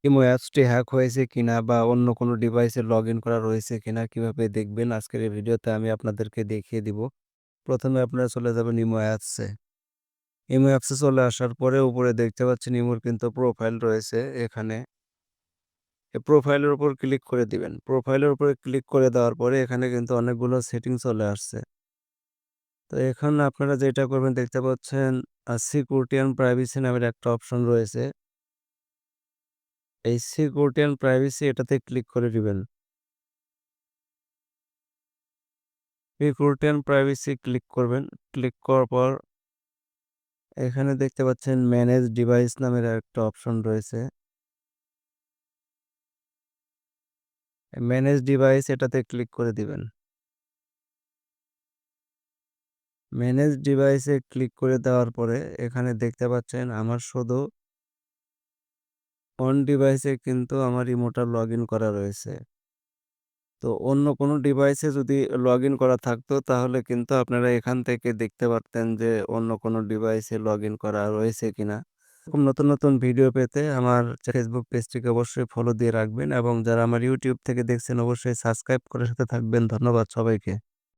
Imo অ্যাপসটি hack হয়েছে কিনা বা অন্য কোনো ডিভাইসে লগইন করা রয়েছে কিনা কিভাবে দেখবেন আজকের এই ভিডিওতে আমি আপনাদেরকে দেখিয়ে দিব। ১ম এ আপনারা চলে যাবেন ইমো অ্যাপসে। ইমো অ্যাপসে চলে আসার পরে উপরে দেখতে পাচ্ছেন ইমোর কিন্তু প্রোফাইল রয়েছে এখানে। এই প্রোফাইলের উপর ক্লিক করে দিবেন। প্রোফাইলের উপরে ক্লিক করে দেওয়ার পরে এখানে কিন্তু অনেকগুলো সেটিং চলে আসছে। তো এখানে আপনারা যেটা করবেন দেখতে পাচ্ছেন সিকিউরিটি অ্যান্ড প্রাইভেসি নামের একটা অপশন রয়েছে। এই সিকিউরিটি অ্যান্ড প্রাইভেসি এটাতে ক্লিক করে দিবেন। সিকিউরিটি অ্যান্ড প্রাইভেসি ক্লিক করবেন। ক্লিক করার পর এখানে দেখতে পাচ্ছেন ম্যানেজ ডিভাইস নামের একটা অপশন রয়েছে। ম্যানেজ ডিভাইস এটাতে ক্লিক করে দিবেন। ম্যানেজ ডিভাইসে ক্লিক করে দেওয়ার পরে এখানে দেখতে পাচ্ছেন আমার শুধু অন ডিভাইসে কিন্তু আমার ইমোটা লগইন করা রয়েছে। তো অন্য কোনো ডিভাইসে যদি লগইন করা থাকতো তাহলে কিন্তু আপনারা এখান থেকে দেখতে পারতেন যে অন্য কোনো ডিভাইসে লগইন করা রয়েছে কিনা। এরকম নতুন, নতুন ভিডিও পেতে আমার ফেসবুক পেজটিকে অবশ্যই ফলো দিয়ে রাখবেন এবং যারা আমার ইউটিউব থেকে দেখছেন অবশ্যই সাবস্ক্রাইব করে সাথে থাকবেন। ধন্যবাদ সবাইকে।